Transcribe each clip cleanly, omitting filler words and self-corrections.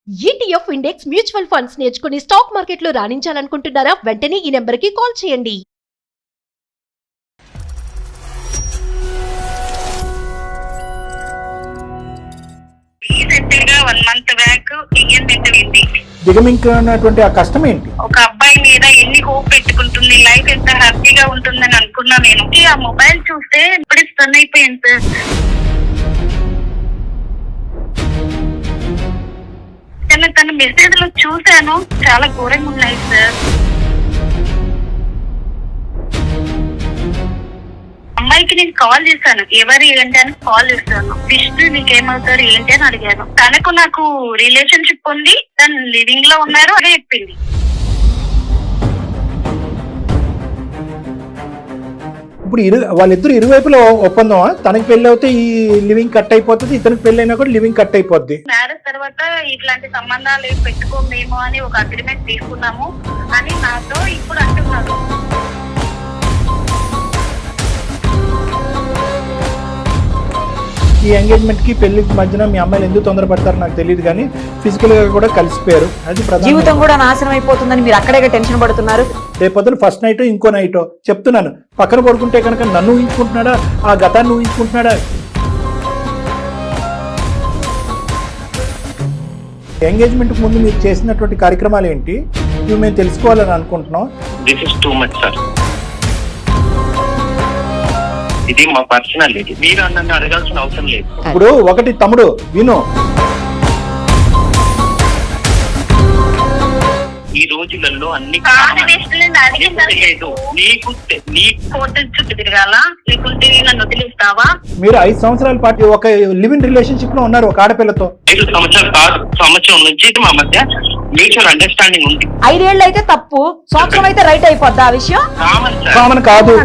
ETF index mutual funds నేర్చుకుని stock మార్కెట్లో రాణించాలనుకుంటున్నారా? వెంటనే ఈ నెంబర్కి కాల్ చేయండి. రీసెంట్ గా 1 month బ్యాక్ ఎంగేజ్మెంట్ అయింది. దిగమింగినటువంటి ఆ కష్టం ఏంటి? ఒక అబ్బాయి మీద ఎన్ని హోప్ పెట్టుకుంటుంది, లైఫ్ ఎంత హ్యాపీగా ఉంటుందని అనుకున్నా నేను. ఆ మొబైల్ చూస్తే ఇప్పుడు స్టన్ అయిపోయింది సార్. కానీ తన మెసేజ్లు చూశాను, చాలా ఘోరంగా ఉన్నాయి సార్. అమ్మాయికి నేను కాల్ చేశాను, ఎవరు ఏంటి అని కాల్ చేశాను. విష్ణు నీకేమవుతారు ఏంటి అని అడిగాను. తనకు నాకు రిలేషన్షిప్ ఉంది, తను లివింగ్ లో ఉన్నారు అదే చెప్పింది. ఇప్పుడు వాళ్ళిద్దరు ఇరువైపులో ఒప్పందమా? తనకి పెళ్లి అవుతే ఈ లివింగ్ కట్ అయిపోతుంది, ఇతనికి పెళ్లి అయినా కూడా లివింగ్ కట్ అయిపోద్ది. మ్యారేజ్ తర్వాత ఇట్లాంటి సంబంధాలు ఏం పెట్టుకోమేమో అని ఒక అగ్రిమెంట్ తీసుకున్నాము అని నాతో ఇప్పుడు అంటున్నారు. ఈ ఎంగేజ్మెంట్ కి పెళ్లికి మధ్యన మీ అమ్మాయిలు ఎందుకు తొందరపడతారో నాకు తెలియదు, కానీ ఫిజికల్ గా కూడా కలిసిపోయారు. అది జీవితం కూడా నాశనం అయిపోతుందని మీరు అక్కడే టెన్షన్ పడుతున్నారు. రేపొద్దున ఫస్ట్ నైట్ ఇంకో నైట్ చెప్తున్నాను, పక్కన పడుకుంటే కనుక నన్ను ఊహించుకుంటున్నాడా, ఆ గతాన్ని ఊహించుకుంటున్నాడా? ఎంగేజ్మెంట్ ముందు మీరు చేసినటువంటి కార్యక్రమాలు ఏంటి, ఇవి మేము తెలుసుకోవాలని అనుకుంటున్నాం. This is too much sir. ఇది మా పర్సనాలిటీ, మీరు నన్ను అడగాల్సిన అవసరం లేదు. ఇప్పుడు ఒకటి తమ్ముడు విను, ఈ రోజులలో అన్ని లేదు. హోటల్ చుట్టూ తిరగాల, లేకుంటే నన్ను వదిలేస్తావా? మీరు 5 సంవత్సరాల పాటు ఒక లివింగ్ రిలేషన్షిప్ లో ఉన్నారు ఒక ఆడపిల్లతో. 5 సంవత్సరాలు కాదు, సంవత్సరం నుంచి మా మధ్య మ్యూచువల్ అండర్స్టాండింగ్ ఉంది. 5 ఏళ్ళు అయితే తప్పు, సంవత్సరం అయితే రైట్ అయిపోద్ది. ఆ విషయం కామన్ సార్. కామన్ కాదు.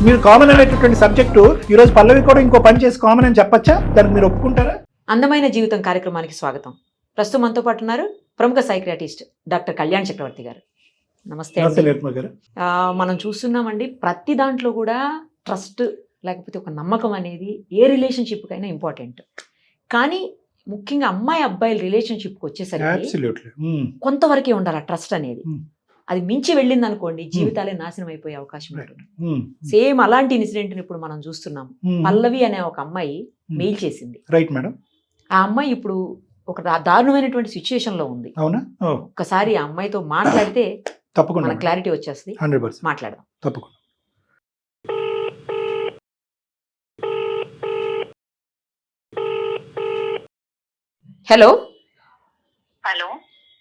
మీరు కామన్ అనేటటువంటి సబ్జెక్టు ఈ రోజు పల్లవి కూడా ఇంకో పని చేసి కామన్ అని చెప్పచ్చా? దానికి మీరు ఒప్పుకుంటారా? అందమైన జీవితం కార్యక్రమానికి స్వాగతం. ప్రస్తుతం మనతో పాటు ఉన్నారు ప్రముఖ సైక్రియాటిస్ట్ డాక్టర్ కళ్యాణ్ చక్రవర్తి గారు. నమస్తే. మనం చూస్తున్నామండి, ప్రతి దాంట్లో కూడా ట్రస్ట్ లేకపోతే ఒక నమ్మకం అనేది ఏ రిలేషన్షిప్ కైనా ఇంపార్టెంట్. కానీ ముఖ్యంగా అమ్మాయి అబ్బాయిల రిలేషన్షిప్కి వచ్చేసరికి కొంతవరకే ఉండాలి ఆ ట్రస్ట్ అనేది. అది మించి వెళ్ళింది అనుకోండి, జీవితాలే నాశనం అయిపోయే అవకాశం ఉంటుంది. సేమ్ అలాంటి ఇన్సిడెంట్ ఇప్పుడు మనం చూస్తున్నాం. పల్లవి అనే ఒక అమ్మాయి మెయిల్ చేసింది. Right madam. ఆ అమ్మాయి ఇప్పుడు ఒక దారుణమైనటువంటి సిచ్యుయేషన్ లో ఉంది. అవునా? ఒకసారి ఆ అమ్మాయితో మాట్లాడితే తప్పకుండా మన క్లారిటీ వచ్చేస్తుంది. 100% మాట్లాడదాం. తప్పకుండా. హలో. హలో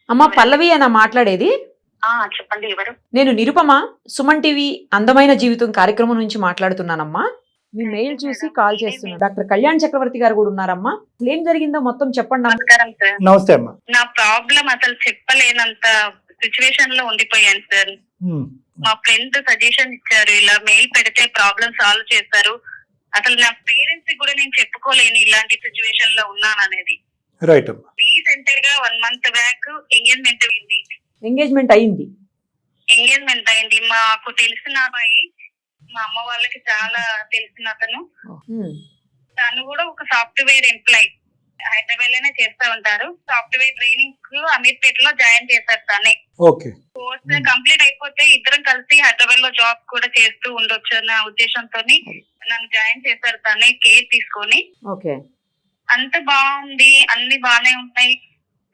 అమ్మ పల్లవి అన్న మాట్లాడేది? చెప్పండి, ఎవరు? నేను నిరుపమ, సుమన్ టీవీ అందమైన జీవితం కార్యక్రమం నుంచి మాట్లాడుతున్నానమ్మా. మీ మెయిల్ చూసి కాల్ చేస్తున్నాను. డాక్టర్ కళ్యాణ్ చక్రవర్తి గారు కూడా ఉన్నారమ్మా. ఏం జరిగిందో మొత్తం చెప్పండి. నమస్కారం సార్. నమస్తే అమ్మా. నా ప్రాబ్లం అసలు చెప్పలేనంత సిచ్యువేషన్ లో ఉండిపోయాను సార్. మా ఫ్రెండ్ సజెషన్ ఇచ్చారు, ఇలా మెయిల్ పెడితే ప్రాబ్లం సాల్వ్ చేస్తారు. అసలు నా పేరెంట్స్ కూడా నేను చెప్పుకోలేను ఇలాంటి సిచ్యువేషన్ లో ఉన్నాను అనేది. రైట్ అమ్మా. రీసెంట్ గా 1 month బ్యాక్ ఎంగేజ్మెంట్ అయింది. ఎంగేజ్మెంట్ అయింది. మాకు తెలిసిన అబ్బాయి, మా అమ్మ వాళ్ళకి చాలా తెలిసిన అతను. తను కూడా ఒక సాఫ్ట్వేర్ ఎంప్లాయ్, హైదరాబాద్ లోనే చేస్తా ఉంటారు. సాఫ్ట్వేర్ ట్రైనింగ్ కు అమీర్పేటలో జాయిన్ చేశారు తనే. కోర్స్ కంప్లీట్ అయిపోతే ఇద్దరం కలిసి హైదరాబాద్ లో జాబ్ కూడా చేస్తూ ఉండొచ్చు అన్న ఉద్దేశంతో నన్ను జాయిన్ చేశారు తనే, కేర్ తీసుకొని. అంత బాగుంది, అన్ని బానే ఉన్నాయి.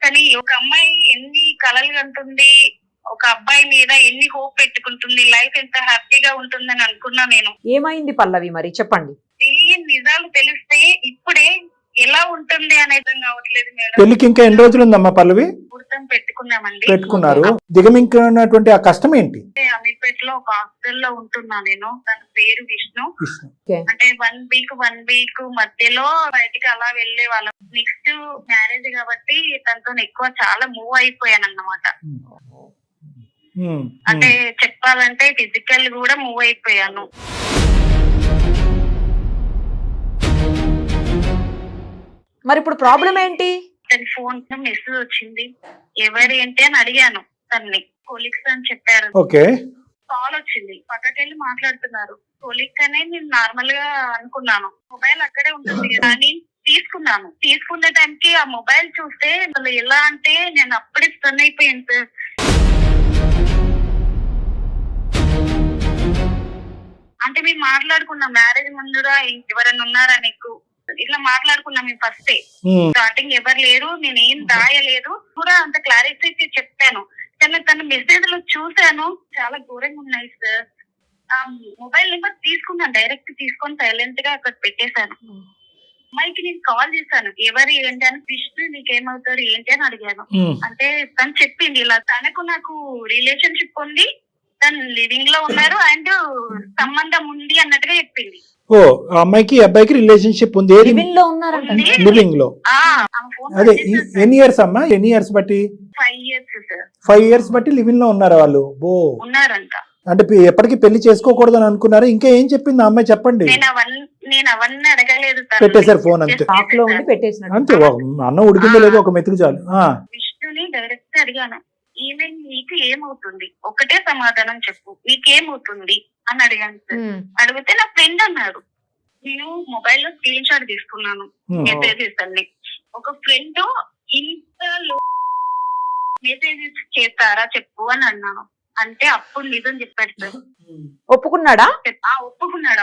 కానీ ఒక అమ్మాయి ఎన్ని కలలు కంటుంది, ఒక అబ్బాయి మీద ఎన్ని హోప్ పెట్టుకుంటుంది, లైఫ్ ఎంత హ్యాపీగా ఉంటుందని అనుకున్నా నేను. ఏమైంది పల్లవి మరి చెప్పండి. తెలియని నిజాలు తెలిస్తే ఇప్పుడే ఎలా ఉంటుంది అనేది కావట్లేదు మేడం. పెళ్లికి ఇంకా ఎన్ని రోజులు ఉందమ్మా పల్లవి? ముహూర్తం పెట్టుకున్నామండి. పెట్టుకున్నారు. దిగమింగినటువంటి ఆ కష్టం ఏంటి? అమీర్పేటలో ఒక హాస్టల్లో ఉంటున్నా నేను. తన పేరు విష్ణు. అంటే 1 వీక్ మధ్యలో బయటికి అలా వెళ్లే వాళ్ళం. నెక్స్ట్ మ్యారేజ్ కాబట్టి తనతో ఎక్కువ చాలా మూవ్ అయిపోయాను అన్నమాట. అంటే చెప్పాలంటే ఫిజికల్ కూడా మూవ్ అయిపోయాను. మరి ఇప్పుడు ప్రాబ్లం ఏంటి? తన ఫోన్ మెసేజ్ వచ్చింది, ఎవరు ఏంటి అని అడిగాను. తన్ని కొలీగ్స్ అని చెప్పారు. కాల్ వచ్చింది, పక్కకెళ్ళి మాట్లాడుతున్నారు. కొలీగ్స్ అనే నేను నార్మల్ గా అనుకున్నాను. మొబైల్ అక్కడే ఉంటుంది కానీ తీసుకున్నాను. తీసుకునే టైంకి ఆ మొబైల్ చూస్తే అసలు ఎలా అంటే నేను అప్పుడే స్టన్ అయిపోయాను సార్. అంటే మేము మాట్లాడుకున్నాం మ్యారేజ్ ముందుగా ఎవరైనా ఉన్నారా నీకు ఇట్లా మాట్లాడుకున్నాం మేము ఫస్ట్ స్టార్టింగ్ ఎవరు లేరు, నేనేం దాయలేదు కూడా అంత క్లారిటీ చెప్పాను. కానీ తన మెసేజ్ లో చూసాను చాలా ఘోరంగా ఉన్నాయి సార్. ఆ మొబైల్ నెంబర్ తీసుకున్నాను, డైరెక్ట్ తీసుకొని సైలెంట్ గా అక్కడ పెట్టేశాను. అమ్మాయికి నేను కాల్ చేశాను, ఎవరు ఏంటి అని, విష్ణు నీకేమవుతారు ఏంటి అని అడిగాను. అంటే తను చెప్పింది ఇలా తనకు నాకు రిలేషన్షిప్ ఉంది, తను లివింగ్ లో ఉన్నారు అండ్ సంబంధం ఉంది అన్నట్టుగా చెప్పింది. ఓ అమ్మాయికి అబ్బాయికి రిలేషన్షిప్ ఉంది, లివింగ్ లో ఉన్నారంట. లివింగ్ లో. అదే ఎన్ని ఇయర్స్ అమ్మా, ఎన్ని ఇయర్స్ బట్టి? 5 years సార్. 5 years బట్టి లివింగ్ లో ఉన్నారా వాళ్ళు? ఓ ఉన్నారంట. అంటే ఎప్పటికీ పెళ్లి చేసుకోకూడదు అని అనుకున్నారా? ఇంకా ఏం చెప్పింది ఆ అమ్మాయి చెప్పండి. నేను అవన్నీ అడగలేదు, పెట్టేశారు ఫోన్ అంతే. టాక్ లో ఉండి పెట్టేసినట్టు. అంతే, అన్నం ఉడికిందో లేదో ఒక మెతుకు చాలు. విష్ణుని డైరెక్ట్ అడిగాను, ఈమె నీకు ఏమవుతుంది ఒకటే సమాధానం చెప్పు, నీకేమవుతుంది అని అడిగాను సార్. అడిగితే నా ఫ్రెండ్ అన్నారు. నేను మొబైల్ లో స్క్రీన్ షాట్ తీసుకున్నాను మెసేజెస్ అన్ని. ఒక ఫ్రెండ్ ఇంత మెసేజెస్ చేస్తారా చెప్పు అని అన్నాను. అంటే అప్పుడు నిజం చెప్పాడు సార్. ఒప్పుకున్నాడా? ఒప్పుకున్నాడు.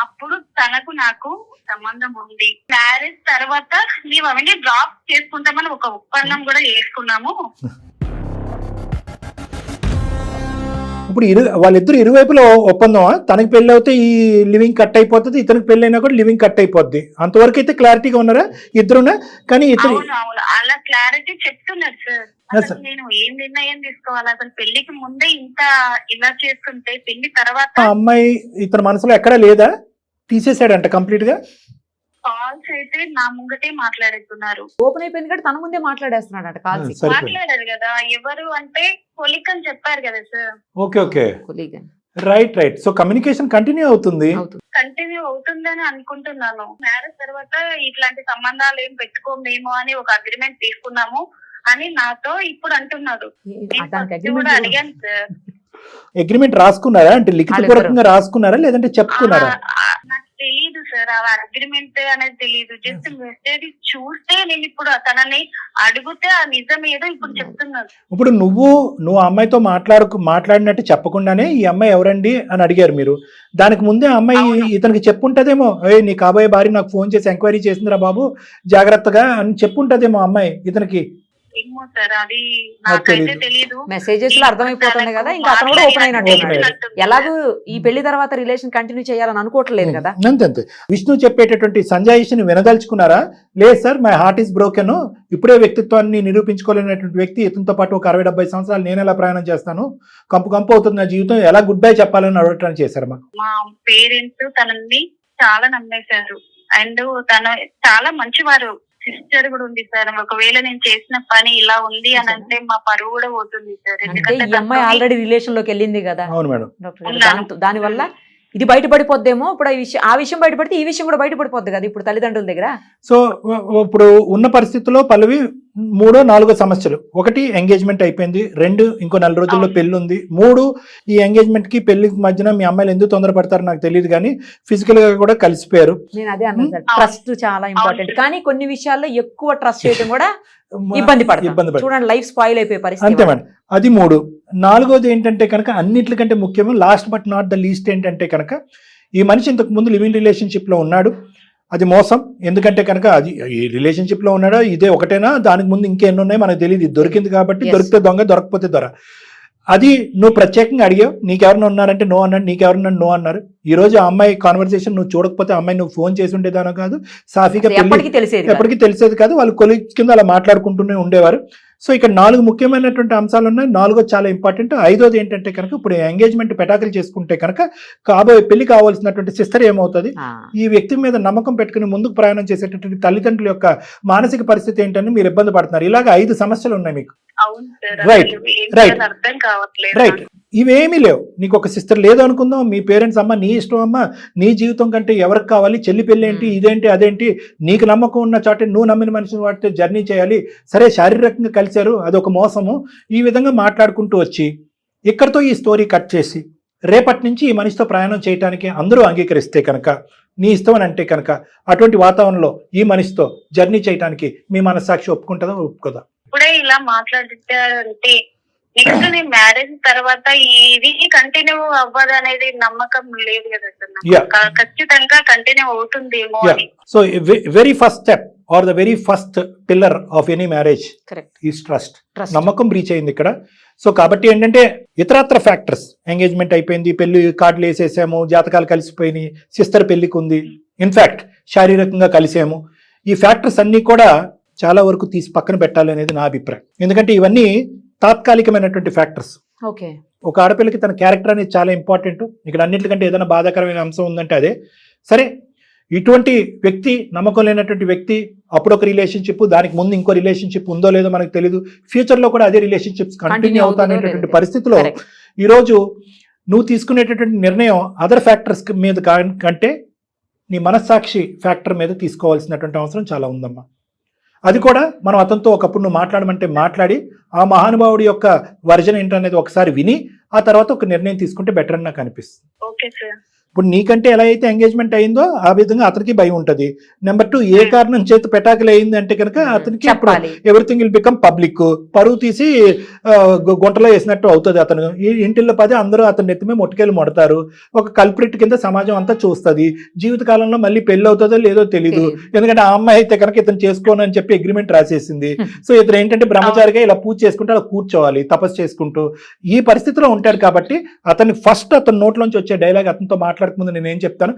అప్పుడు తనకు నాకు సంబంధం ఉంది, మ్యారేజ్ తర్వాత మేము అవన్నీ డ్రాప్ చేసుకుంటామని ఒక ఒప్పందం కూడా చేసుకున్నాము. ఇప్పుడు వాళ్ళిద్దరు ఇరువైపులో ఒప్పందమా? తనకి పెళ్లి అవుతే ఈ లివింగ్ కట్ అయిపోతుంది, ఇతనికి పెళ్లి అయినా కూడా లివింగ్ కట్ అయిపోద్ది. అంతవరకు అయితే క్లారిటీగా ఉన్నారా ఇద్దరునా? కానీ ఇతరు అలా క్లారిటీ చెప్తున్నారు సార్. అసలు నేను ఏం నిర్ణయం తీసుకోవాలి, అసలు పెళ్లికి ముందే ఇంత ఇలా చేస్తుంటే పెళ్లి తర్వాత. ఆ అమ్మాయి ఇతని మనసులో ఎక్కడా లేదా? తీసేసాడంట కంప్లీట్ గా. కాల్స్ అయితే నా ముంగటే మాట్లాడుతున్నారు. ఓపెన్ అయిపోయింది కదా, తన ముందే మాట్లాడేస్తున్నాడు అంట కాల్స్. మాట్లాడారు కదా, ఎవరు అంటే కొలిక్ అని చెప్పారు కదా sir. Okay okay, colleague. Right right. So communication continue అవుతుంది. కంటిన్యూ అవుతుందని అనుకుంటున్నాను. మ్యారేజ్ తర్వాత ఇట్లాంటి సంబంధాలు ఏం పెట్టుకోమేమో అని ఒక అగ్రిమెంట్ తీసుకున్నాము అని నాతో ఇప్పుడు అంటున్నారు. కూడా అడిగాను సార్. అగ్రిమెంట్ రాసుకున్నారా? అంటే లిఖితపూర్వకంగా రాసుకున్నారా లేదంటే చెప్పుకున్నారా? నాకు తెలీదు సార్, ఆ అగ్రిమెంట్ అనేది తెలీదు. జస్ట్ మెసేజ్ చూస్తే నేను ఇప్పుడు తనని అడిగితే ఆ నిజం ఏదో ఇప్పుడు చెప్తున్నాను. ఇప్పుడు నువ్వు ఆ అమ్మాయితో మాట్లాడినట్టు చెప్పకుండానే ఈ అమ్మాయి ఎవరండి అని అడిగారు మీరు. దానికి ముందే అమ్మాయి ఇతనికి చెప్పుంటదేమో, నీ కాబోయే భార్య నాకు ఫోన్ చేసి ఎంక్వైరీ చేసిందిరా బాబు జాగ్రత్తగా అని చెప్పుంటదేమో అమ్మాయి ఇతనికి. ఏమో సార్, అది నాకైతే తెలీదు. మెసేజెస్ లో అర్థమైపోతుంది కదా, ఇంకా అతను కూడా ఓపెన్ అయినట్టు. ఎలాగూ ఈ పెళ్లి తర్వాత రిలేషన్ కంటిన్యూ చేయాలని అనుకోవట్లేదు కదా. అంతే. విష్ణు చెప్పేటటువంటి సంజాయిషిని వినదలుచుకున్నారా? లేదు sir, my heart is broken, ఇప్పుడే వ్యక్తిత్వాన్ని నిరూపించుకోలేనటువంటి వ్యక్తి ఇతనితో పాటు ఒక 60-70 సంవత్సరాలు నేను ఎలా ప్రయాణం చేస్తాను, కంపు అవుతుంది నా జీవితం, ఎలా గుడ్ బై చెప్పాలని అడగటానికి చేశారు. మా పేరెంట్స్ తనని చాలా నమ్మేశారు అండ్ తను చాలా మంచివారు. సిస్టర్ కూడా ఉంది సార్. ఒకవేళ నేను చేసిన పని ఇలా ఉంది అని అంటే మా పరువు కూడా పోతుంది సార్. ఎందుకంటే ఈ అమ్మాయి ఆల్రెడీ రిలేషన్ లోకి వెళ్ళింది కదా. అవును మేడం. దాని వల్ల ఇది బయటపడిపోద్దేమో. ఇప్పుడు ఆ విషయం బయటపడితే ఈ విషయం కూడా బయటపడిపోద్ది కదా ఇప్పుడు తల్లిదండ్రుల దగ్గర. సో ఇప్పుడు ఉన్న పరిస్థితుల్లో పల్లవి 3, 4 సమస్యలు. 1 ఎంగేజ్మెంట్ అయిపోయింది, 2 ఇంకో 4 రోజుల్లో పెళ్లి ఉంది, 3 ఈ ఎంగేజ్మెంట్ కి పెళ్లికి మధ్యన మీ అమ్మాయిలు ఎందుకు తొందరపడతారో నాకు తెలియదు కానీ ఫిజికల్ గా కూడా కలిసిపోయారు. నేను అదే అన్నాను సార్, ట్రస్ట్ చాలా ఇంపార్టెంట్. కానీ కొన్ని విషయాల్లో ఎక్కువ ట్రస్ట్ చేయడం కూడా ఇబ్బంది పడుతుంది. చూడండి, లైఫ్ స్పాయిల్ అయిపోయే పరిస్థితి. అంతే మేడం. అది 3. 4వది ఏంటంటే కనుక అన్నిటికంటే ముఖ్యం, last but not the least ఏంటంటే కనుక ఈ మనిషి ఇంతకు ముందు లివింగ్ రిలేషన్షిప్ లో ఉన్నాడు. అది మోసం. ఎందుకంటే కనుక అది ఈ రిలేషన్షిప్ లో ఉన్నాడో ఇదే ఒకటేనా, దానికి ముందు ఇంకెన్ని ఉన్నాయి మనకు తెలియదు. దొరికింది కాబట్టి దొరికితే దొంగ, దొరకపోతే దొర. అది నువ్వు ప్రత్యేకంగా అడిగావు, నీకెవరన్నా ఉన్నారంటే నో అన్నాడు, నీకెవరన్నా నో అన్నారు. ఈ రోజు ఆ అమ్మాయి కాన్వర్సేషన్ నువ్వు చూడకపోతే అమ్మాయి నువ్వు ఫోన్ చేసి ఉండేదానో కాదు, సాఫీగా ఎప్పటికీ తెలిసేది కాదు. వాళ్ళు కొలీగ్స్ కింద అలా మాట్లాడుకుంటూనే ఉండేవారు. సో ఇక్కడ 4 ముఖ్యమైనటువంటి అంశాలు ఉన్నాయి. 4వది చాలా ఇంపార్టెంట్. 5వది ఏంటంటే కనుక ఇప్పుడు ఎంగేజ్మెంట్ పెటాకులు చేసుకుంటే కనుక కాబోయే పెళ్లి కావాల్సినటువంటి సిస్టర్ ఏమవుతుంది, ఈ వ్యక్తి మీద నమ్మకం పెట్టుకుని ముందుకు ప్రయాణం చేసేటటువంటి తల్లిదండ్రుల యొక్క మానసిక పరిస్థితి ఏంటని మీరు ఇబ్బంది పడుతున్నారు. ఇలాగ 5 సమస్యలు ఉన్నాయి మీకు. రైట్. ఇవేమీ లేవు. నీకు ఒక సిస్టర్ లేదు అనుకుందాం, మీ పేరెంట్స్ అమ్మ నీ ఇష్టం అమ్మ, నీ జీవితం కంటే ఎవరికి కావాలి, చెల్లి పెళ్ళి ఏంటి, ఇదేంటి అదేంటి, నీకు నమ్మకం ఉన్న చోటే నువ్వు నమ్మిన మనిషిని వాటితో జర్నీ చేయాలి. సరే శారీరకంగా కలిశారు, అదొక మోసము. ఈ విధంగా మాట్లాడుకుంటూ వచ్చి ఇక్కడితో ఈ స్టోరీ కట్ చేసి రేపటి నుంచి ఈ మనిషితో ప్రయాణం చేయడానికి అందరూ అంగీకరిస్తే కనుక నీ ఇష్టం అని అంటే కనుక అటువంటి వాతావరణంలో ఈ మనిషితో జర్నీ చేయడానికి మీ మనస్సాక్షి ఒప్పుకుంటుందా ఒప్పుకోదా? ఇప్పుడే ఇలా మాట్లాడితే నెక్స్ట్ నేను మ్యారేజ్ తర్వాత ఇది కంటిన్యూ అవ్వదు అనేది నమ్మకం లేదు కదా సార్ నాకు. ఖచ్చితంగా కంటిన్యూ అవుతుందేమో అని. So very first step are the very first pillar of any marriage is trust. నమ్మకం బ్రీచ్ అయింది ఇక్కడ. సో కాబట్టి ఏంటంటే ఇతరత్ర ఫ్యాక్టర్స్, ఎంగేజ్మెంట్ అయిపోయింది, పెళ్లి కార్డులు వేసేసాము, జాతకాలు కలిసిపోయినాయి, సిస్టర్ పెళ్లికి ఉంది, ఇన్ఫాక్ట్ శారీరకంగా కలిసాము, ఈ ఫ్యాక్టర్స్ అన్నీ కూడా చాలా వరకు తీసి పక్కన పెట్టాలి అనేది నా అభిప్రాయం. ఎందుకంటే ఇవన్నీ తాత్కాలికమైనటువంటి ఫ్యాక్టర్స్. ఓకే, ఒక ఆడపిల్లకి తన క్యారెక్టర్ అనేది చాలా ఇంపార్టెంట్. ఇక్కడ అన్నిటికంటే ఏదైనా బాధాకరమైన అంశం ఉందంటే అదే. సరే, ఇటువంటి వ్యక్తి, నమ్మకం లేనటువంటి వ్యక్తి, అప్పుడొక రిలేషన్షిప్, దానికి ముందు ఇంకో రిలేషన్షిప్ ఉందో లేదో మనకు తెలియదు, ఫ్యూచర్లో కూడా అదే రిలేషన్షిప్స్ కంటిన్యూ అవుతానేటటువంటి పరిస్థితిలో ఈరోజు నువ్వు తీసుకునేటటువంటి నిర్ణయం అదర్ ఫ్యాక్టర్స్ మీద కంటే నీ మనస్సాక్షి ఫ్యాక్టర్ మీద తీసుకోవాల్సినటువంటి అవసరం చాలా ఉందమ్మా. అది కూడా మనం అతనితో ఒకప్పుడు నువ్వు మాట్లాడమంటే మాట్లాడి ఆ మహానుభావుడి యొక్క వర్జన్ ఏంటనేది ఒకసారి విని ఆ తర్వాత ఒక నిర్ణయం తీసుకుంటే బెటర్ అని నాకు అనిపిస్తుంది. Okay sir. ఇప్పుడు నీకంటే ఎలా అయితే ఎంగేజ్మెంట్ అయిందో ఆ విధంగా అతనికి భయం ఉంటుంది. నెంబర్ 2, ఏ కారణం చేత పెటాకులు అయింది అంటే కనుక అతనికి ఎవ్రీథింగ్ విల్ బికమ్ పబ్లిక్, పరువు తీసి గుంటలో వేసినట్టు అవుతుంది. అతను ఇంటిల్లో 10 అందరూ అతని నెత్తిమే మొట్టుకెళ్ళి మొడతారు. ఒక కల్ప్రిట్ కింద సమాజం అంతా చూస్తుంది. జీవితకాలంలో మళ్ళీ పెళ్లి అవుతుందో లేదో తెలీదు. ఎందుకంటే ఆ అమ్మాయి అయితే కనుక ఇతను చేసుకోను అని చెప్పి అగ్రిమెంట్ రాసేసింది. సో ఇతను ఏంటంటే బ్రహ్మచారిగా ఇలా పూజ చేసుకుంటూ అలా కూర్చోవాలి తపస్సు చేసుకుంటూ. ఈ పరిస్థితిలో ఉంటాడు కాబట్టి అతన్ని ఫస్ట్ అతని నోట్లోంచి వచ్చే డైలాగ్ అతనితో ముందు నేను ఏం చెప్తాను,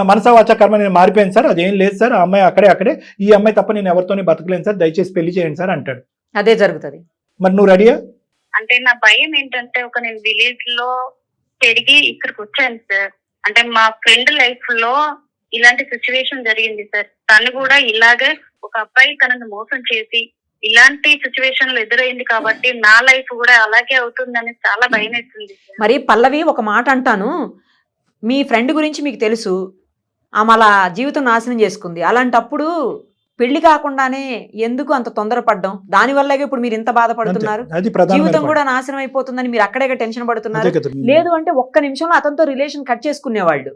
మనసా వాచా కర్మ నేను మారిపోయాను సార్, అదేం లేదు సార్, ఆ అమ్మాయి అక్కడే, ఈ అమ్మాయి తప్ప నేను ఎవరితోనే బతకలేను సార్, దయచేసి పెళ్లి చేయండి సార్ అంటాడు. అదే జరుగుతుంది. మరి నువ్వు రెడీయా? అంటే నా భయం ఏంటంటే నేను విలేజ్ లో పెరిగి ఇక్కడికి వచ్చాను సార్. అంటే మా ఫ్రెండ్ లైఫ్ లో ఇలాంటి సిచ్యువేషన్ జరిగింది సార్. తను కూడా ఇలాగే ఒక అబ్బాయి తనను మోసం చేసి ఇలాంటి సిచ్యువేషన్ లో ఎదురైంది కాబట్టి నా లైఫ్ కూడా అలాగే అవుతుందని చాలా భయం వేస్తుంది. మరి పల్లవి, ఒక మాట అంటాను, మీ ఫ్రెండ్ గురించి మీకు తెలుసు, ఆమె అలా జీవితం నాశనం చేసుకుంది. అలాంటప్పుడు పెళ్లి కాకుండానే ఎందుకు అంత తొందరపడ్డం? దానివల్ల ఇప్పుడు మీరు ఇంత బాధపడుతున్నారు, జీవితం కూడా నాశనం అయిపోతుందని మీరు అక్కడే టెన్షన్ పడుతున్నారు. లేదు అంటే ఒక్క నిమిషంలో అతనితో రిలేషన్ కట్ చేసుకునేవాళ్ళు,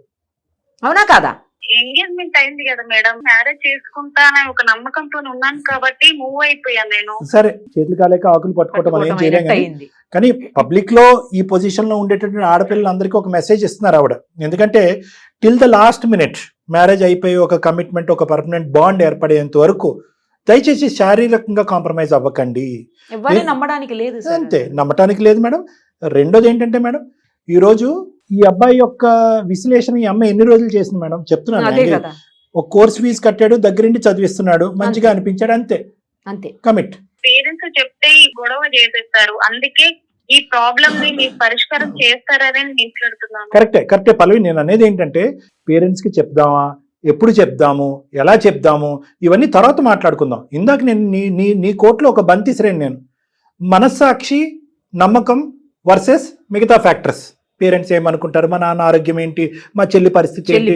అవునా కాదా? ఎంగేజ్మెంట్ అయింది కదా మేడం, మ్యారేజ్ చేసుకుంటా అనే ఒక నమ్మకంతో ఉన్నాను కాబట్టి మూవ్ అయిపోయాను నేను. సరే, చేతులు కాలేక ఆకులు పట్టుకోవటం మనం ఏం చేయలేం. కానీ పబ్లిక్ లో ఈ పొజిషన్ లో ఉండేటటువంటి ఆడపిల్లలందరికీ ఒక మెసేజ్ ఇస్తున్నారు ఆవిడ. ఎందుకంటే till the last minute marriage అయిపోయి ఒక కమిట్మెంట్, ఒక పర్మనెంట్ బాండ్ ఏర్పడేంత వరకు దయచేసి శారీరకంగా కాంప్రమైజ్ అవ్వకండి. నమ్మడానికి లేదు, అంతే, నమ్మటానికి లేదు మేడం. రెండోది ఏంటంటే మేడం, ఈ రోజు ఈ అబ్బాయి యొక్క విశ్లేషణ ఈ అమ్మాయి ఎన్ని రోజులు చేసింది మేడం చెప్తున్నాను. ఒక కోర్స్ ఫీజు కట్టాడు, దగ్గరుండి చదివిస్తున్నాడు, మంచిగా అనిపించాడు, అంతే కమిట్. పేరెంట్స్ చెప్తే ఈ గొడవ చేసేస్తారు, అందుకే ఈ ప్రాబ్లమ్ ని మీరు పరిష్కారం చేస్తారని మాట్లాడుతున్నాను. కరెక్టే పల్లవి, నేను అనేది ఏంటంటే పేరెంట్స్ కి చెప్దామా, ఎప్పుడు చెప్దాము, ఎలా చెప్దాము, ఇవన్నీ తర్వాత మాట్లాడుకుందాం. ఇందాక నేను నీ కోర్టులో ఒక బంతిశ్రేణి, నేను మనస్సాక్షి, నమ్మకం వర్సెస్ మిగతా ఫ్యాక్టర్స్. పేరెంట్స్ ఏమనుకుంటారు, మా నాన్న ఆరోగ్యం ఏంటి, మా చెల్లి పరిస్థితి ఏంటి,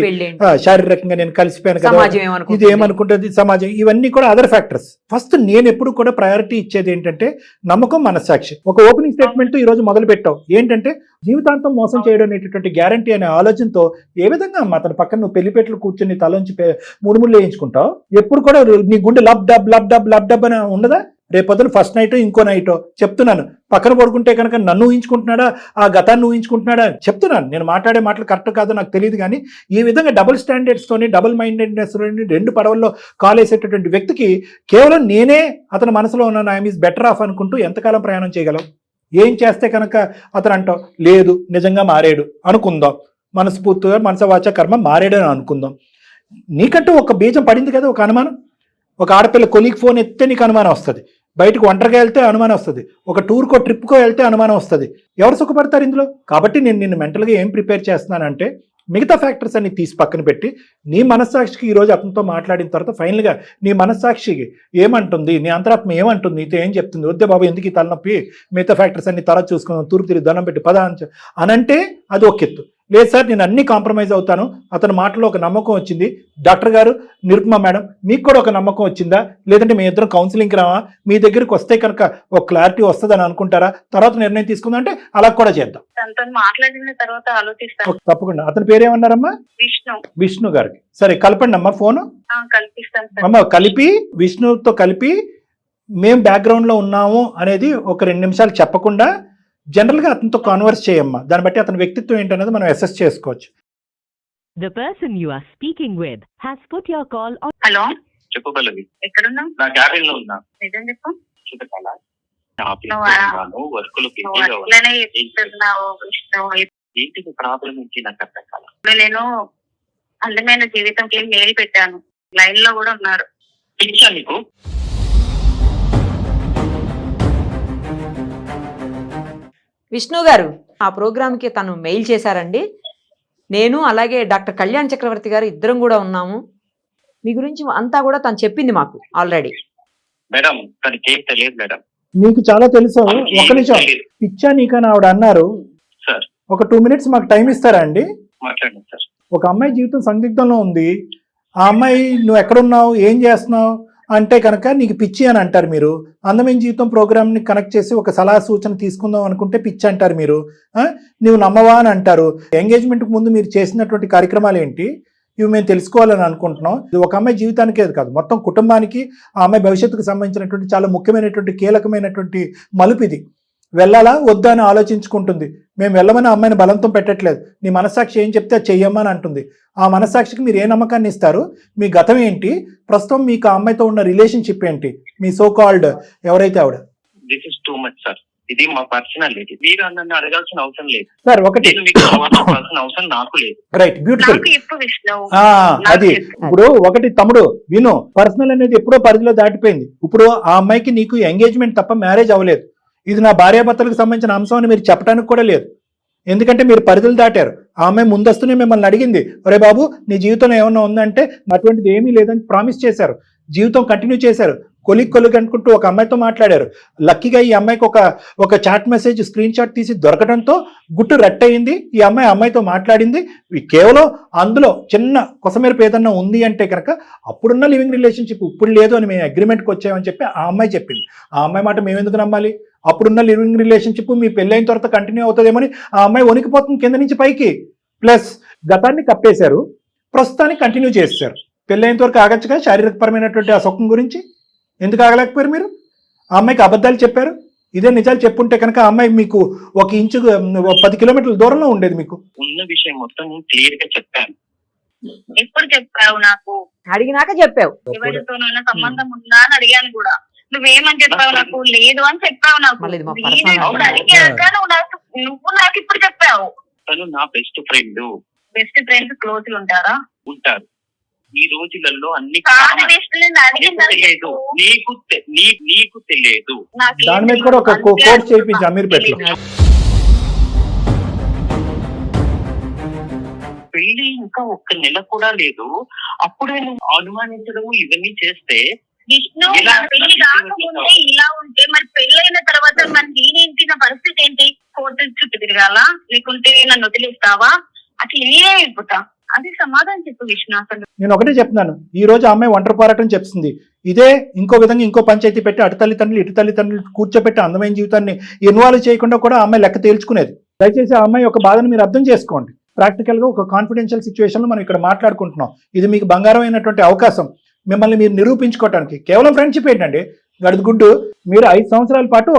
శారీరకంగా నేను కలిసిపోయాను కదా, ఇది ఏమనుకుంటుంది సమాజం, ఇవన్నీ కూడా అదర్ ఫ్యాక్టర్స్. ఫస్ట్ నేను ఎప్పుడు కూడా ప్రయారిటీ ఇచ్చేది ఏంటంటే నమ్మకం, మనస్సాక్షి. ఒక ఓపెనింగ్ స్టేట్మెంట్ ఈ రోజు మొదలు పెట్టావు, ఏంటంటే జీవితాంతం మోసం చేయడం అనేటటువంటి గ్యారంటీ అనే ఆలోచనతో ఏ విధంగా అమ్మా అతని పక్కన నువ్వు పెళ్లిపేటలు కూర్చొని తలంచి ముడుముళ్ళు వేయించుకుంటావు? ఎప్పుడు కూడా నీ గుండె లబ్ డబ్ అని ఉండదా? రేపొద్దున ఫస్ట్ నైట్ ఇంకో నైటో చెప్తున్నాను, పక్కన పడుకుంటే కనుక నన్ను ఊహించుకుంటున్నాడా, ఆ గతాన్ని ఊహించుకుంటున్నాడా చెప్తున్నాను. నేను మాట్లాడే మాటలు కరెక్ట్ కాదో నాకు తెలియదు, కానీ ఈ విధంగా డబుల్ స్టాండర్డ్స్తోని, డబుల్ మైండెడ్నెస్, రెండు పడవల్లో కాలేసేటటువంటి వ్యక్తికి కేవలం నేనే అతని మనసులో ఉన్న ఐఎమ్ ఈజ్ బెటర్ ఆఫ్ అనుకుంటూ ఎంతకాలం ప్రయాణం చేయగలం? ఏం చేస్తే కనుక అతను అంటావు, లేదు నిజంగా మారాడు అనుకుందాం, మనస్ఫూర్తిగా మనసవాచ కర్మ మారాడు అని అనుకుందాం. నీకంటూ ఒక బీజం పడింది కదా, ఒక అనుమానం. ఒక ఆడపిల్ల కొలీగ్ ఫోన్ ఎత్తే నీకు అనుమానం వస్తుంది, బయటకు ఒంటరిగా వెళ్తే అనుమానం వస్తుంది, ఒక టూర్కో ట్రిప్కో వెళ్తే అనుమానం వస్తుంది. ఎవరు సుఖపడతారు ఇందులో? కాబట్టి నేను నిన్ను మెంటల్గా ఏం ప్రిపేర్ చేస్తున్నానంటే మిగతా ఫ్యాక్టర్స్ అన్ని తీసి పక్కన పెట్టి నీ మనస్సాక్షికి ఈరోజు అతనితో మాట్లాడిన తర్వాత ఫైనల్గా నీ మనస్సాక్షికి ఏమంటుంది, నీ అంతరాత్మ ఏమంటుంది, నీతో ఏం చెప్తుంది, వద్దే బాబు ఎందుకు ఈ తలనొప్పి, మిగతా ఫ్యాక్టర్స్ అన్ని తర్వాత చూసుకుందాం, తూర్పు తిరిగి దండం పెట్టి పద అనంటే అది ఒక ఎత్తు. లేదు సార్ నేను అన్ని కాంప్రమైజ్ అవుతాను, అతని మాటలో ఒక నమ్మకం వచ్చింది. డాక్టర్ గారు, నిరుపమ మేడం, మీకు కూడా ఒక నమ్మకం వచ్చిందా? లేదంటే మీ ఇద్దరం కౌన్సిలింగ్కి రావా? మీ దగ్గరికి వస్తే కనుక ఒక క్లారిటీ వస్తుందని అనుకుంటారా? తర్వాత నిర్ణయం తీసుకుందాం అంటే అలా కూడా చేద్దాం. తనతో మాట్లాడిన తర్వాత ఆలోచిస్తాను. తప్పకుండా. అతని పేరేమన్నారమ్మా? విష్ణు. విష్ణు గారికి. సరే కలపండి అమ్మా ఫోను. కల్పిస్తాను సార్. అమ్మ కలిపి విష్ణుతో కలిపి మేము బ్యాక్గ్రౌండ్లో ఉన్నాము అనేది ఒక 2 నిమిషాలు చెప్పకుండా జనరల్గా అతనితో కాన్వర్స్ చేయమ్మా. దాన్ని బట్టి అతని వ్యక్తిత్వం ఏంటనేది మనం అసెస్ చేసుకోవచ్చు. The person you are speaking with has put your call on. Hello, చెప్పు పల్లవి. ఎక్కడున్నావు? నా క్యాబిన్ లో ఉన్నా. నిజం చెప్పు. చూపెట్టాలా? వర్కులు నువ్వు అట్లనే చెప్తున్నావు విష్ణు. ఏంటి ప్రాబ్లం ఏంటి నాకు అర్థం కాల. ఇప్పుడు నేను అందమైన జీవితంకి మేలు పెట్టాను, లైన్ లో కూడా ఉన్నారు. పిచ్చా నీకు? విష్ణు గారు, ఆ ప్రోగ్రామ్కి తను మెయిల్ చేశారండి. నేను అలాగే డాక్టర్ కళ్యాణ్ చక్రవర్తి గారు ఇద్దరం కూడా ఉన్నాము. మీ గురించి అంతా కూడా తను చెప్పింది మాకు ఆల్రెడీ. మేడం తనకి ఏం తెలియదు మేడం. మీకు చాలా తెలుసు. ఒక నిమిషం, పిచ్చా నీకని ఆవిడ అన్నారు. సార్ ఒక 2 minutes మాకు టైం ఇస్తారా అండి? మాట్లాడండి సార్. ఒక అమ్మాయి జీవితం సందిగ్ధంలో ఉంది. ఆ అమ్మాయి నువ్వు ఎక్కడున్నావు, ఏం చేస్తున్నావు అంటే కనుక నీకు పిచ్చి అని అంటారు మీరు. అందమైన జీవితం ప్రోగ్రామ్ని కనెక్ట్ చేసి ఒక సలహా సూచన తీసుకుందాం అనుకుంటే పిచ్చి అంటారు మీరు. నువ్వు నమ్మవా అని అంటారు. ఎంగేజ్మెంట్కి ముందు మీరు చేసినటువంటి కార్యక్రమాలు ఏంటి, ఇవి మేము తెలుసుకోవాలని అనుకుంటున్నాం. ఇది ఒక అమ్మాయి జీవితానికే కాదు, మొత్తం కుటుంబానికి, ఆ అమ్మాయి భవిష్యత్తుకు సంబంధించినటువంటి చాలా ముఖ్యమైనటువంటి కీలకమైనటువంటి మలుపు ఇది. వెళ్ళాలా వద్దా అని ఆలోచించుకుంటుంది. మేము వెళ్ళమని అమ్మాయిని బలంతో పెట్టట్లేదు. నీ మనస్సాక్షి ఏం చెప్తే అది చెయ్యమ్మని అంటుంది. ఆ మనస్సాక్షికి మీరు ఏ నమ్మకాన్ని ఇస్తారు? మీ గతం ఏంటి, ప్రస్తుతం మీకు ఆ అమ్మాయితో ఉన్న రిలేషన్షిప్ ఏంటి, మీ సో కాల్డ్ ఎవరైతే ఆవిడ? This is too much sir. ఇది మా పర్సనాలిటీ. మీరు నన్ను అడగాల్సిన అవసరం లేదు సార్. ఒకటి మీకు అడగాల్సిన అవసరం నాకు లేదు. Right, beautiful. నాకు చెప్పు విష్ణు. అది ఇప్పుడు ఒకటి తమ్ముడు విను, పర్సనల్ అనేది ఎప్పుడో పరిధిలో దాటిపోయింది. ఇప్పుడు ఆ అమ్మాయికి నీకు ఎంగేజ్మెంట్ తప్ప మ్యారేజ్ అవ్వలేదు. ఇది నా భార్యాభర్తలకు సంబంధించిన అంశం అని మీరు చెప్పడానికి కూడా లేదు. ఎందుకంటే మీరు పరిధులు దాటారు. ఆ అమ్మాయి ముందస్తునే మిమ్మల్ని అడిగింది, ఒరే బాబు నీ జీవితంలో ఏమన్నా ఉందంటే అటువంటిది ఏమీ లేదని ప్రామిస్ చేశారు. జీవితం కంటిన్యూ చేశారు. కొలిక్ అనుకుంటూ ఒక అమ్మాయితో మాట్లాడారు. లక్కీగా ఈ అమ్మాయికి ఒక చాట్ మెసేజ్ స్క్రీన్ షాట్ తీసి దొరకడంతో గుట్టు రట్టయింది. ఈ అమ్మాయితో మాట్లాడింది. కేవలం అందులో చిన్న కొసమేరపు ఏదన్నా ఉంది అంటే కనుక అప్పుడున్న లివింగ్ రిలేషన్షిప్ ఇప్పుడు లేదు అని మేము అగ్రిమెంట్కి వచ్చామని చెప్పి ఆ అమ్మాయి చెప్పింది. ఆ అమ్మాయి మాట మేము ఎందుకు నమ్మాలి? అప్పుడున్న లివింగ్ రిలేషన్షిప్ మీ పెళ్ళైన తర్వాత కంటిన్యూ అవుతుందేమని ఆ అమ్మాయి వణికిపోతుంది కింద నుంచి పైకి. ప్లస్ గతాన్ని కప్పేశారు, ప్రస్తుతాన్ని కంటిన్యూ చేశారు. పెళ్ళైనంత వరకు ఆగచ్చుగా శారీరకపరమైనటువంటి ఆ సుఖం గురించి ఎందుకు ఆగలేకపోయారు మీరు? ఆ అమ్మాయికి అబద్ధాలు చెప్పారు. ఇదే నిజాలు చెప్పుంటే కనుక ఆ అమ్మాయి మీకు 1 ఇంచు 10 కిలోమీటర్ల దూరంలో ఉండేది. మీకు ఉన్న విషయం మొత్తం క్లియర్ గా చెప్పాను. ఎప్పుడు చెప్పావు? నాకు అడిగినాక చెప్పావు. ఎవరితోనైనా సంబంధం ఉందా అని అడిగాను కూడా. నువ్వేమని చెప్పావు? నాకు లేదు అని చెప్పావు. నాకు మళ్ళీ ఇది మా నేను personal ఇప్పుడు అడిగాక నువ్వు నాకు ఇప్పుడు చెప్పావు. తను నా best friend. Best friends close ఉంటారా? ఉంటారు. ఈ రోజులలో అన్ని కాదు విష్ణు, నేను అడిగింది తెలియదు. నీకు తెలియదు. దాని మీద కూడా ఒక కోర్స్ చేయించి అమీర్పేటలో. పెళ్లి ఇంకా 1 నెల కూడా లేదు, అప్పుడే నువ్వు అనుమానించడం ఇవన్నీ చేస్తే విష్ణు, పెళ్లి కాకముందే ఇలా ఉంటే మరి పెళ్ళైన తర్వాత మరి నేనేంటి, నా పరిస్థితి ఏంటి? కోర్టు చుట్టూ తిరగాల, లేకుంటే నన్ను వదిలేస్తావా? అట్లా నేనే అయిపోతా. అది సమాధానం చెప్పు విష్ణు. అసలు నేను ఒకటే చెప్తున్నాను, ఈ రోజు ఆ అమ్మాయి ఒంటరి పోరాటం చెప్తుంది. ఇదే ఇంకో విధంగా ఇంకో పంచాయతీ పెట్టి అటు తల్లిదండ్రులు ఇటు తల్లిదండ్రులు కూర్చోబెట్టి అందమైన జీవితాన్ని ఇన్వాల్వ్ చేయకుండా కూడా ఆ అమ్మాయి లెక్క తేల్చుకునేది. దయచేసి ఆ అమ్మాయి ఒక బాధను మీరు అర్థం చేసుకోండి. ప్రాక్టికల్ గా ఒక కాన్ఫిడెన్షియల్ సిచ్యువేషన్ లో మనం ఇక్కడ మాట్లాడుకుంటున్నాం. ఇది మీకు బంగారం అయినటువంటి అవకాశం మిమ్మల్ని మీరు నిరూపించుకోవడానికి. కేవలం ఫ్రెండ్షిప్ ఏంటండి గడిది గుడ్డు. మీరు 5 సంవత్సరాల పాటు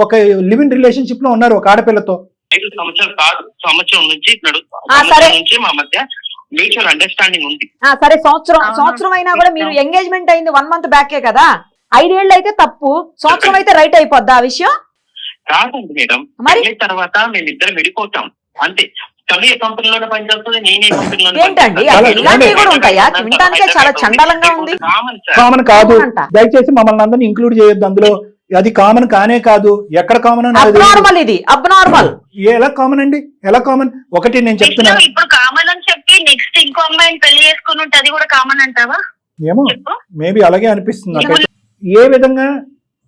ఒక లివింగ్ రిలేషన్షిప్ లో ఉన్నారు ఒక ఆడపిల్లతో. 5 సంవత్సరాలు కాదు, సంవత్సరం నుంచి మా మధ్య మ్యూచువల్ అండర్స్టాండింగ్ ఉంది. సరే, సంవత్సరం అయినా కూడా మీరు ఎంగేజ్మెంట్ అయింది 1 month బ్యాకే కదా. 5 ఏళ్ళు అయితే తప్పు, సంవత్సరం అయితే రైట్ అయిపోద్దా ఆ విషయం? కాదండి మేడం, మరి తర్వాత మేమిద్దరం విడిపోతాం అంతే. తమిళ కంపెనీలోనే పనిచేస్తుంది, నేనే కంపెనీలో. ఏంటండి ఇలాంటివి కూడా ఉంటాయా? వినడానికే చాలా చండాలంగా ఉంది. కామన్ కాదు, దయచేసి మమ్మల్ని అందరినీ ఇంక్లూడ్ చేయొద్దు అందులో. అది కామన్ కానే కాదు, ఎక్కడ కామన్ అబ్నార్మల్. ఇది అబ్నార్మల్. ఎలా కామన్ అండి? ఎలా కామన్? ఒకటి నేను చెప్తున్నాను, ఇప్పుడు కామన్ అని చెప్పి నెక్స్ట్ ఇంకో అమ్మాయిని పెళ్లి చేసుకుని ఉంటే అది కూడా కామన్ అంటావా? ఏమో మేబీ అలాగే అనిపిస్తుంది నాకు. ఏ విధంగా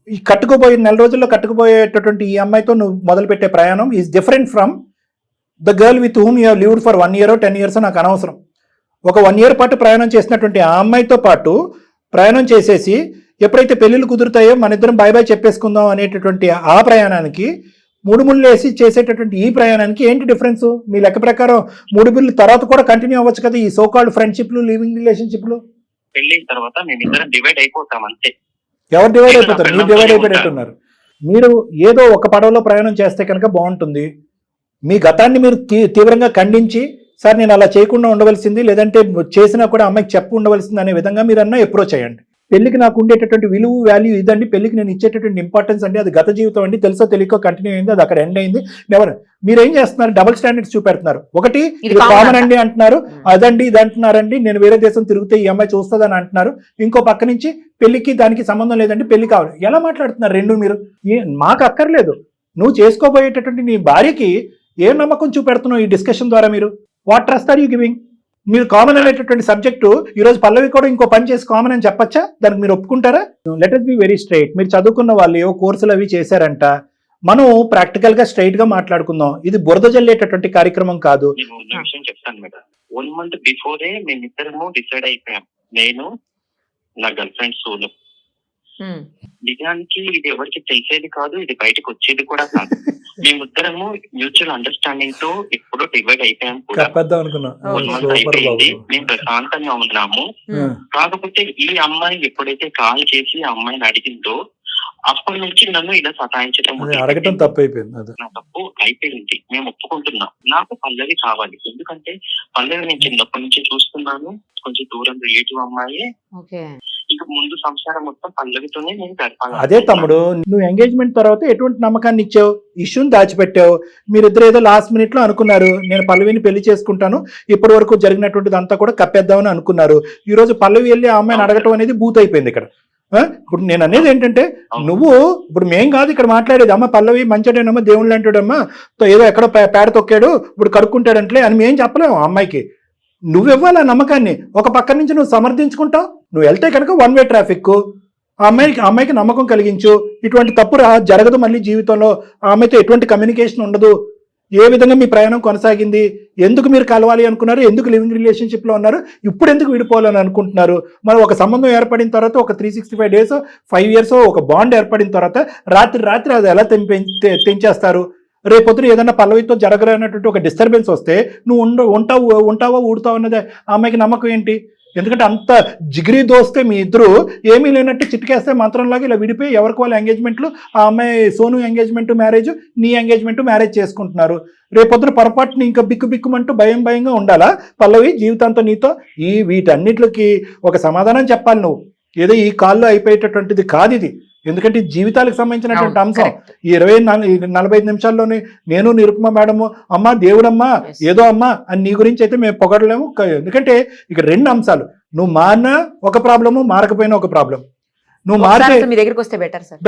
ఈ కట్టుకుపోయే 4 రోజుల్లో కట్టుకుపోయేటటువంటి ఈ అమ్మాయితో నువ్వు మొదలుపెట్టే ప్రయాణం is different from the girl with whom you have lived for 1 year 10 years నాకు అనవసరం. ఒక 1 year పాటు ప్రయాణం చేసినటువంటి ఆ అమ్మాయితో పాటు ప్రయాణం చేసేసి ఎప్పుడైతే పెళ్ళిళ్ళు కుదురుతాయో మన ఇద్దరం బై బై చెప్పేసుకుందాం అనేటటువంటి ఆ ప్రయాణానికి 3 ముళ్ళు వేసి చేసేటటువంటి ఈ ప్రయాణానికి ఏంటి డిఫరెన్స్? మీ లెక్క ప్రకారం 3 బిల్లు తర్వాత కూడా కంటిన్యూ అవ్వచ్చు కదా ఈ సోకాల్డ్ ఫ్రెండ్షిప్లు, లివింగ్ రిలేషన్షిప్లు. పెళ్ళిన తర్వాత మేమిద్దరం డివైడ్ అయిపోతాం అంతే. ఎవరు డివైడ్ అయిపోతారు? మీరు డివైడ్ అయిపోయినట్టున్నారు. మీరు ఏదో ఒక పడవలో ప్రయాణం చేస్తే కనుక బాగుంటుంది. మీ గతాన్ని మీరు తీవ్రంగా ఖండించి సార్ నేను అలా చేయకుండా ఉండవలసింది, లేదంటే చేసినా కూడా అమ్మాయికి చెప్పు ఉండవలసింది అనే విధంగా మీరు అన్న అప్రోచ్ అయ్యండి. పెళ్లికి నాకు ఉండేటటువంటి విలువ వాల్యూ ఇదండి, పెళ్లికి నేను ఇచ్చేటటువంటి ఇంపార్టెన్స్ అండి, అది గత జీవితం అండి, తెలుసో తెలియకో కంటిన్యూ అయింది, అది అక్కడ ఎండ్ అయింది. ఎవరు మీరు ఏం చేస్తున్నారు? డబుల్ స్టాండర్డ్స్ చూపెడుతున్నారు. ఒకటి ఇది కామన్ అండి అంటున్నారు, అదండి ఇది అంటున్నారండి, నేను వేరే దేశం తిరిగితే ఈ అమ్మాయి చూస్తుందని అంటున్నారు. ఇంకో పక్క నుంచి పెళ్లికి దానికి సంబంధం లేదండి, పెళ్లి కావాలి. ఎలా మాట్లాడుతున్నారు రెండు మీరు? మాకు అక్కర్లేదు. నువ్వు చేసుకోబోయేటటువంటి నీ భార్యకి ఏ నమ్మకం చూపెడుతున్నావు ఈ డిస్కషన్ ద్వారా? మీరు what trust are you giving? మీరు కామన్ అనేటటువంటి సబ్జెక్టు ఈరోజు పల్లవి కూడా ఇంకో పని చేసి కామన్ అని చెప్పచ్చా? దానికి మీరు ఒప్పుకుంటారా? Let us be very straight. మీరు చదువుకున్న వాళ్ళు ఏవో కోర్సులు అవి చేశారంట, మనం ప్రాక్టికల్ గా స్ట్రైట్ గా మాట్లాడుకుందాం. ఇది బురద జల్లేటటువంటి కార్యక్రమం కాదు. విషయం చెప్తాను మేడం. 1 month బిఫోరే మేమిద్దరము డిసైడ్ అయిపోయాం, నేను నా గర్ల్ ఫ్రెండ్ సోను. నిజానికి ఇది ఎవరికి తెలిసేది కాదు, ఇది బయటకు వచ్చేది కూడా కాదు. మేమిద్దరము మ్యూచువల్ అండర్స్టాండింగ్ తో ఇప్పుడు డివైడ్ అయిపోయాం కూడా. 1 month అయిపోయింది, మేము ప్రశాంతంగా ఉన్నాము. కాకపోతే ఈ అమ్మాయి ఎప్పుడైతే కాల్ చేసి ఆ అమ్మాయిని అడిగిందో అప్పటి నుంచి నన్ను ఇలా సతాయించడం అడగటం తప్పు అయిపోయింది. నా తప్పు అయిపోయింది, మేము ఒప్పుకుంటున్నాం. నాకు పల్లవి కావాలి, ఎందుకంటే పల్లవి నేను చిన్నప్పటి నుంచి చూస్తున్నాను, కొంచెం దూరం రిలేటివ్ అమ్మాయి. ఇక ముందు సంసారం మొత్తం పల్లవితోనే నేను గడపాలి. అదే తమ్ముడు, నువ్వు ఎంగేజ్మెంట్ తర్వాత ఎటువంటి నమ్మకాన్ని ఇచ్చావు? ఇష్యూని దాచిపెట్టావు. మీరిద్దరు ఏదో లాస్ట్ మినిట్ లో అనుకున్నారు నేను పల్లవిని పెళ్లి చేసుకుంటాను, ఇప్పటి వరకు జరిగినటువంటిది అంతా కూడా కప్పేద్దామని అనుకున్నారు. ఈ రోజు పల్లవి వెళ్ళి ఆ అమ్మాయిని అడగటం అనేది బూత్ అయిపోయింది ఇక్కడ. ఇప్పుడు నేను అనేది ఏంటంటే, నువ్వు ఇప్పుడు మేం కాదు ఇక్కడ మాట్లాడేది, అమ్మ పల్లవి మంచిడేనమ్మా, దేవుళ్ళు అంటాడమ్మా, ఏదో ఎక్కడో పేడ తొక్కాడు ఇప్పుడు కడుక్కుంటాడంటే అని మేం చెప్పలేము ఆ అమ్మాయికి. నువ్వు ఇవ్వాలి ఆ నమ్మకాన్ని. ఒక పక్క నుంచి నువ్వు సమర్థించుకుంటావు. నువ్వు వెళ్తే కనుక 1 way ట్రాఫిక్. ఆ అమ్మాయికి నమ్మకం కలిగించు, ఇటువంటి తప్పు జరగదు మళ్ళీ జీవితంలో, ఆ అమ్మాయితో ఎటువంటి కమ్యూనికేషన్ ఉండదు. ఏ విధంగా మీ ప్రయాణం కొనసాగింది, ఎందుకు మీరు కలవాలి అనుకున్నారు, ఎందుకు లివింగ్ రిలేషన్షిప్లో ఉన్నారు, ఇప్పుడు ఎందుకు విడిపోవాలని అనుకుంటున్నారు. మరి ఒక సంబంధం ఏర్పడిన తర్వాత ఒక 365 days 5 years ఒక బాండ్ ఏర్పడిన తర్వాత రాత్రి అది ఎలా తెంచేస్తారు? రేపొద్దున ఏదైనా పల్లవితో జరగలేనటువంటి ఒక డిస్టర్బెన్స్ వస్తే నువ్వు ఉంటావో ఊడుతావు అన్నది ఆ అమ్మాయికి నమ్మకం ఏంటి? ఎందుకంటే అంత జిగిరి దోస్తే మీ ఇద్దరు ఏమీ లేనట్టు చిటికేస్తే మంత్రంలాగా ఇలా విడిపోయి ఎవరికి వాళ్ళ ఎంగేజ్మెంట్లు, ఆ అమ్మాయి సోను ఎంగేజ్మెంట్ మ్యారేజ్, నీ ఎంగేజ్మెంట్ మ్యారేజ్ చేసుకుంటున్నారు. రేపొద్దున పొరపాటుని ఇంకా బిక్కుమంటూ భయంగా ఉండాలా పల్లవి జీవితాంతో నీతో? వీటన్నిటికి ఒక సమాధానం చెప్పాలి నువ్వు. ఏదో ఈ కాల్లో అయిపోయేటటువంటిది కాదు ఇది. ఎందుకంటే జీవితాలకు సంబంధించినటువంటి అంశం. ఈ 40 నిమిషాల్లోనే నేను నిరుపమ మేడము అమ్మా దేవుడమ్మా ఏదో అమ్మా అని నీ గురించి అయితే మేము పొగడలేము. ఎందుకంటే ఇక 2 అంశాలు, నువ్వు మారినా ఒక ప్రాబ్లము, మారకపోయినా ఒక ప్రాబ్లం. నువ్వు మారితే మీ దగ్గరికి వస్తే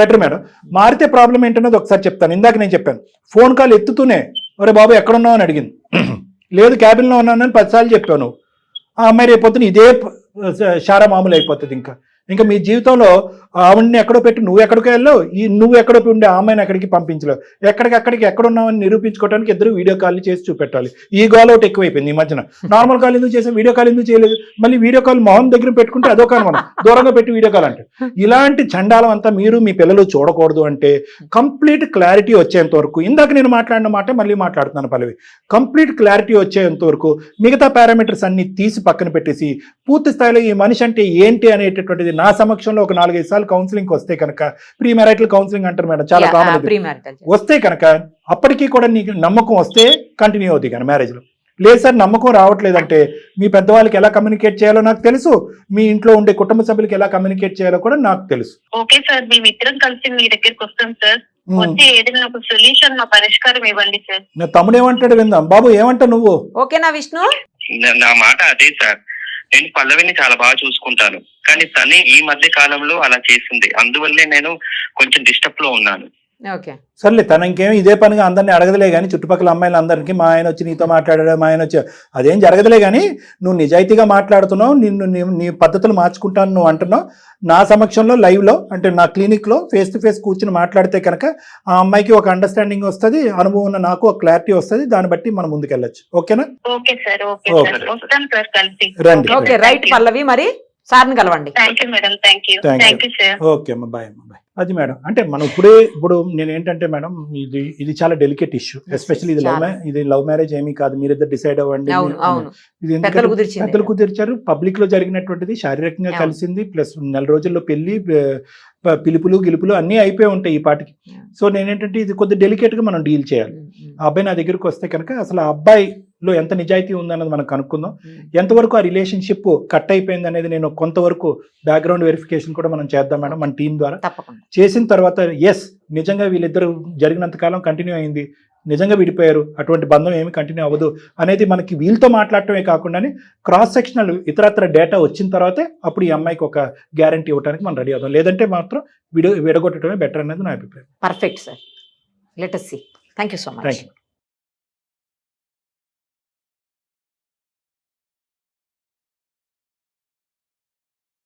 బెటర్ మేడం. మారితే ప్రాబ్లం ఏంటన్నది ఒకసారి చెప్తాను. ఇందాక నేను చెప్పాను, ఫోన్ కాల్ ఎత్తుతూనే ఒరే బాబు ఎక్కడున్నావు అని అడిగింది. లేదు క్యాబిన్లో ఉన్నానని 10 సార్లు చెప్పావు నువ్వు. ఆ అమ్మాయి రేపొద్దున ఇదే షారా మామూలు అయిపోతుంది. ఇంకా మీ జీవితంలో ఆవిడని ఎక్కడో పెట్టి నువ్వు ఎక్కడికి వెళ్ళావు, నువ్వు ఎక్కడో ఉండే అమ్మాయిని ఎక్కడికి పంపించలేవు. ఎక్కడికి ఎక్కడున్నావని నిరూపించుకోవడానికి ఇద్దరు వీడియో కాల్ చేసి చూపెట్టాలి. ఈ గోల్ అవుట్ ఎక్కువైపోయింది ఈ మధ్యన. నార్మల్ కాల్ ఎందుకు చేసాం, వీడియో కాల్ ఎందుకు చేయలేదు? మళ్ళీ వీడియో కాల్ మొహం దగ్గర పెట్టుకుంటే అదొక మనం దూరంగా పెట్టి వీడియో కాల్ అంటే. ఇలాంటి చండాలం అంతా మీరు మీ పిల్లలు చూడకూడదు. అంటే కంప్లీట్ క్లారిటీ వచ్చేంత వరకు, ఇందాక నేను మాట్లాడిన మాట మళ్ళీ మాట్లాడుతున్నాను పల్లవి, కంప్లీట్ క్లారిటీ వచ్చేంత వరకు మిగతా పారామీటర్స్ అన్ని తీసి పక్కన పెట్టేసి పూర్తి స్థాయిలో ఈ మనిషి అంటే ఏంటి అనేటటువంటిది నా సమక్షంలో ఒక 4-5 సార్లు కౌన్సిలింగ్ వస్తే కనుక, ప్రీ మ్యారిటల్ కౌన్సిలింగ్ అంటారు మేడం, చాలా కామన్. వస్తే కనుక అప్పటికీ కూడా నీకు నమ్మకం వస్తే కంటిన్యూ అవుతుంది కానీ మ్యారేజ్ లో. లేదు సార్ నమ్మకం రావట్లేదంటే మీ పెద్దవాళ్ళకి ఎలా కమ్యూనికేట్ చేయాలో నాకు తెలుసు, మీ ఇంట్లో ఉండే కుటుంబ సభ్యులకి ఎలా కమ్యూనికేట్ చేయాలో కూడా నాకు తెలుసు. ఓకే సార్, మేమిద్దరం కలిసి మీ దగ్గరికి వస్తాం సార్. వచ్చి ఏదైనా ఒక సొల్యూషన్, మా పరిష్కారం ఇవ్వండి సార్. నా తమ్ముడు ఏమంటాడు విందాం. బాబు ఏమంటావు నువ్వు? ఓకేనా విష్ణు? నా మాట అదే సార్, నేను పల్లవిని చాలా బాగా చూసుకుంటాను, కానీ తనే ఈ మధ్య కాలంలో అలా చేసింది, అందువల్లే నేను కొంచెం డిస్టర్బ్ లో ఉన్నాను. ఓకే. సర్లే తన ఇంకేం ఇదే పనిగా అందరినీ అడగదులే కానీ చుట్టుపక్కల అమ్మాయిలు అందరికీ మా ఆయన వచ్చి నీతో మాట్లాడాడు, మా ఆయన వచ్చి అదేం జరగదులే కానీ నువ్వు నిజాయితీగా మాట్లాడుతున్నావు, నీ పద్ధతులు మార్చుకుంటాను నువ్వు అంటున్నావు. నా సమక్షంలో లైవ్లో అంటే నా క్లినిక్లో ఫేస్ టు ఫేస్ కూర్చుని మాట్లాడితే కనుక ఆ అమ్మాయికి ఒక అండర్స్టాండింగ్ వస్తుంది, అనుభవం ఉన్న నాకు ఒక క్లారిటీ వస్తుంది, దాన్ని బట్టి మనం ముందుకెళ్ళచ్చు. ఓకేనా? ఓకే సార్, ఓకే సార్, వస్తాను సార్ కలిసి. రండి. ఓకే రైట్ పల్లవి, మరి సార్ని కలవండి. Thank you madam, thank you sir. Okay అమ్మా, బాయ్ అమ్మా, బాయ్. అది మేడం అంటే మనం ఇప్పుడు నేను ఏంటంటే మేడం ఇది చాలా డెలికేట్ ఇష్యూ, ఎస్పెషల్లీ ఇది లవ్ మ్యారేజ్ ఏమీ కాదు, మీరిద్దరు డిసైడ్ అవ్వండి. ఇది పెద్దలు కుదిర్చారు, పబ్లిక్ లో జరిగినటువంటిది, శారీరకంగా కలిసింది, ప్లస్ నెల రోజుల్లో పెళ్లి, పిలుపులు గిలుపులు అన్నీ అయిపోయి ఉంటాయి ఈ పాటికి. సో నేనేంటంటే ఇది కొద్ది డెలికేట్ గా మనం డీల్ చేయాలి. ఆ అబ్బాయి నా దగ్గరికి వస్తే కనుక అసలు ఆ అబ్బాయిలో ఎంత నిజాయితీ ఉందన్నది మనం కనుక్కుందాం. ఎంతవరకు ఆ రిలేషన్షిప్ కట్ అయిపోయింది అనేది నేను కొంతవరకు బ్యాక్గ్రౌండ్ వెరిఫికేషన్ కూడా మనం చేద్దాం మేడం మన టీం ద్వారా. చేసిన తర్వాత ఎస్ నిజంగా వీళ్ళిద్దరు జరిగినంత కాలం కంటిన్యూ అయింది, నిజంగా విడిపోయారు, అటువంటి బంధం ఏమి కంటిన్యూ అవ్వదు అనేది మనకి వీళ్ళతో మాట్లాడటమే కాకుండా క్రాస్ సెక్షనల్ ఇతరత్ర డేటా వచ్చిన తర్వాతే అప్పుడు ఈ అమ్మాయికి ఒక గ్యారంటీ ఇవ్వడానికి మనం రెడీ అవుతాం. లేదంటే మాత్రం విడగొట్టడమే బెటర్ అనేది నా అభిప్రాయం. Perfect sir, let us see. Thank you so much. Thank you.